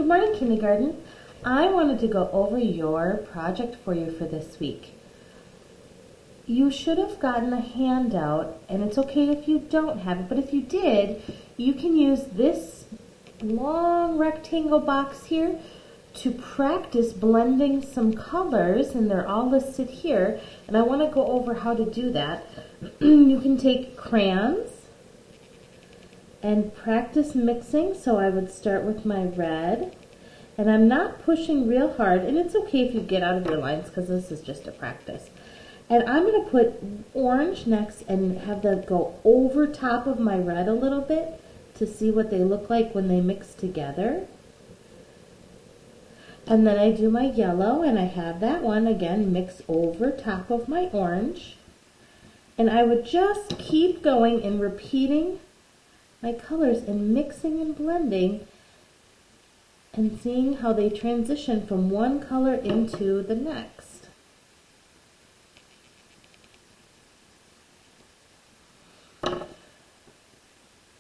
Good morning, kindergarten. I wanted to go over your project for you for this week. You should have gotten a handout, and it's okay if you don't have it, but if you did, you can use this long rectangle box here to practice blending some colors, and they're all listed here, and I want to go over how to do that. You can take crayons and practice mixing, so I would start with my red, and I'm not pushing real hard, and it's okay if you get out of your lines because this is just a practice. And I'm going to put orange next and have that go over top of my red a little bit to see what they look like when they mix together. And then I do my yellow, and I have that one again mix over top of my orange. And I would just keep going and repeating my colors and mixing and blending and seeing how they transition from one color into the next.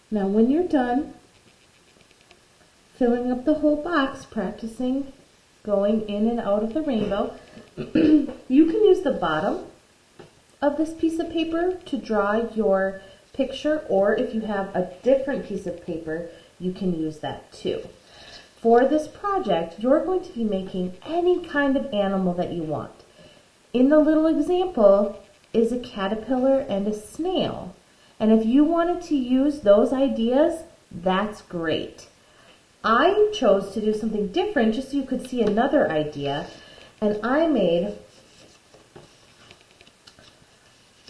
Now when you're done filling up the whole box, practicing going in and out of the rainbow, you can use the bottom of this piece of paper to draw your picture, or if you have a different piece of paper, you can use that too. For this project, you're going to be making any kind of animal that you want. In the little example is a caterpillar and a snail. And if you wanted to use those ideas, that's great. I chose to do something different just so you could see another idea, and I made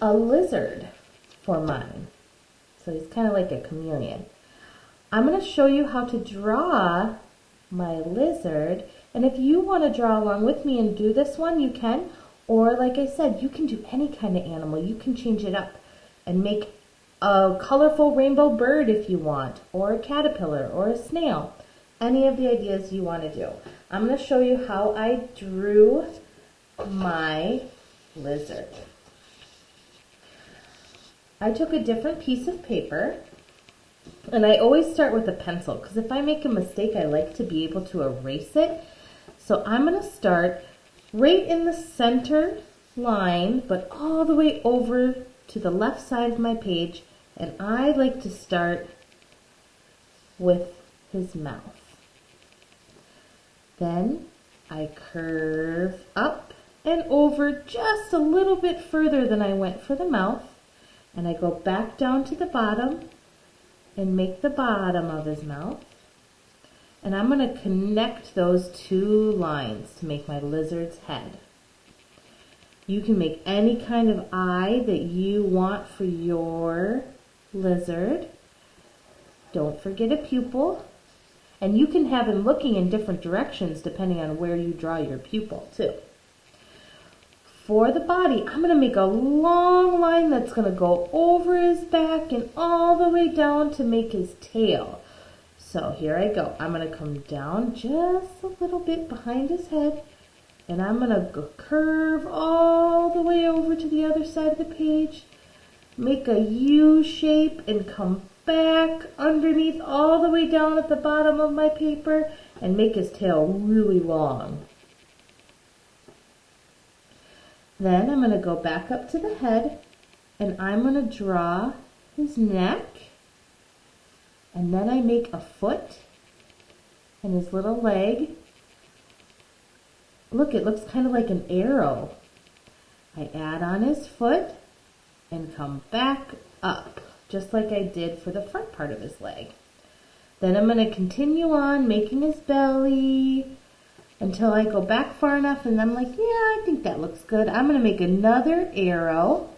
a lizard for mine. So he's kind of like a chameleon. I'm going to show you how to draw my lizard, and if you want to draw along with me and do this one, you can, or like I said, you can do any kind of animal. You can change it up and make a colorful rainbow bird if you want, or a caterpillar, or a snail. Any of the ideas you want to do. I'm going to show you how I drew my lizard. I took a different piece of paper, and I always start with a pencil because if I make a mistake, I like to be able to erase it. So I'm going to start right in the center line, but all the way over to the left side of my page, and I like to start with his mouth. Then I curve up and over just a little bit further than I went for the mouth, and I go back down to the bottom and make the bottom of his mouth. And I'm going to connect those two lines to make my lizard's head. You can make any kind of eye that you want for your lizard. Don't forget a pupil. And you can have him looking in different directions depending on where you draw your pupil too. For the body, I'm going to make a long line that's going to go over his back and all the way down to make his tail. So here I go. I'm going to come down just a little bit behind his head, and I'm going to curve all the way over to the other side of the page, make a U shape, and come back underneath all the way down at the bottom of my paper and make his tail really long. Then I'm going to go back up to the head, and I'm going to draw his neck, and then I make a foot and his little leg. Look, it looks kind of like an arrow. I add on his foot and come back up, just like I did for the front part of his leg. Then I'm going to continue on making his belly until I go back far enough, and I'm like, yeah, I think that looks good. I'm going to make another arrow,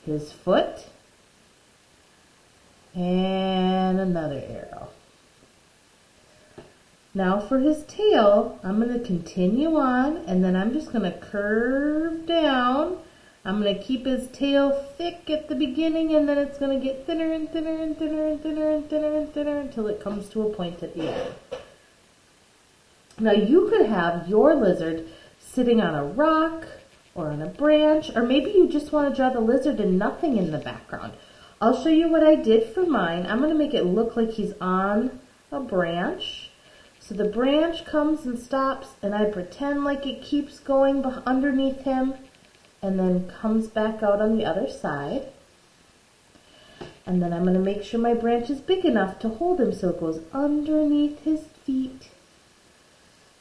his foot, and another arrow. Now for his tail, I'm going to continue on, and then I'm just going to curve down. I'm going to keep his tail thick at the beginning, and then it's going to get thinner and thinner and thinner and thinner and thinner and thinner until it comes to a point at the end. Now you could have your lizard sitting on a rock or on a branch, or maybe you just want to draw the lizard and nothing in the background. I'll show you what I did for mine. I'm going to make it look like he's on a branch. So the branch comes and stops, and I pretend like it keeps going underneath him and then comes back out on the other side. And then I'm going to make sure my branch is big enough to hold him so it goes underneath his feet.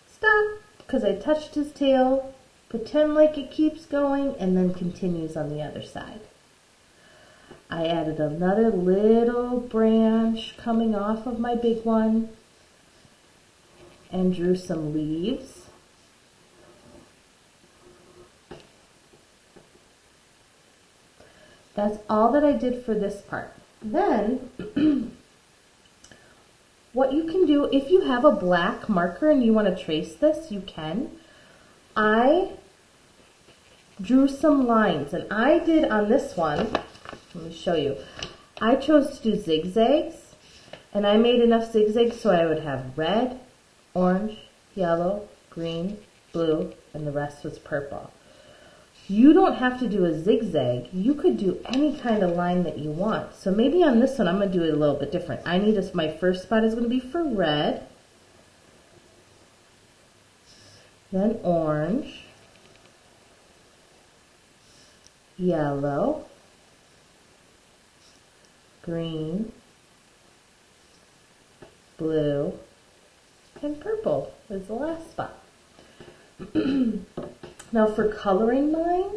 Stop, because I touched his tail. Pretend like it keeps going and then continues on the other side. I added another little branch coming off of my big one and drew some leaves. That's all that I did for this part. Then, what you can do, if you have a black marker and you want to trace this, you can. I drew some lines, and I did on this one, let me show you. I chose to do zigzags, and I made enough zigzags so I would have red, orange, yellow, green, blue, and the rest was purple. You don't have to do a zigzag. You could do any kind of line that you want. So maybe on this one, I'm going to do it a little bit different. I need this, my first spot is going to be for red, then orange, yellow, green, blue, and purple is the last spot. Now for coloring mine,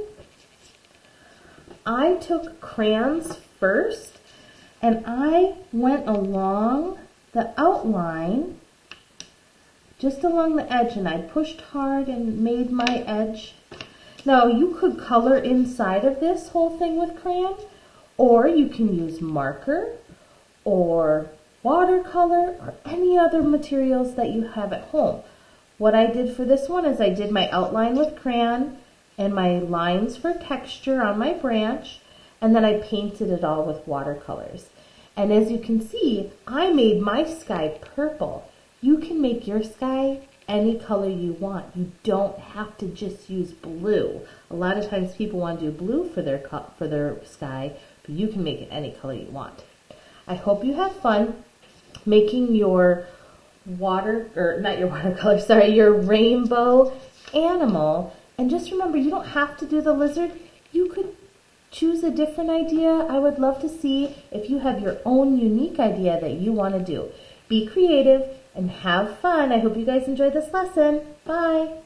I took crayons first and I went along the outline, just along the edge, and I pushed hard and made my edge. Now you could color inside of this whole thing with crayon, or you can use marker or watercolor or any other materials that you have at home. What I did for this one is I did my outline with crayon and my lines for texture on my branch, and then I painted it all with watercolors. And as you can see, I made my sky purple. You can make your sky any color you want. You don't have to just use blue. A lot of times people want to do blue for their sky, but you can make it any color you want. I hope you have fun making your your rainbow animal. And just remember, you don't have to do the lizard. You could choose a different idea. I would love to see if you have your own unique idea that you want to do. Be creative and have fun. I hope you guys enjoyed this lesson. Bye.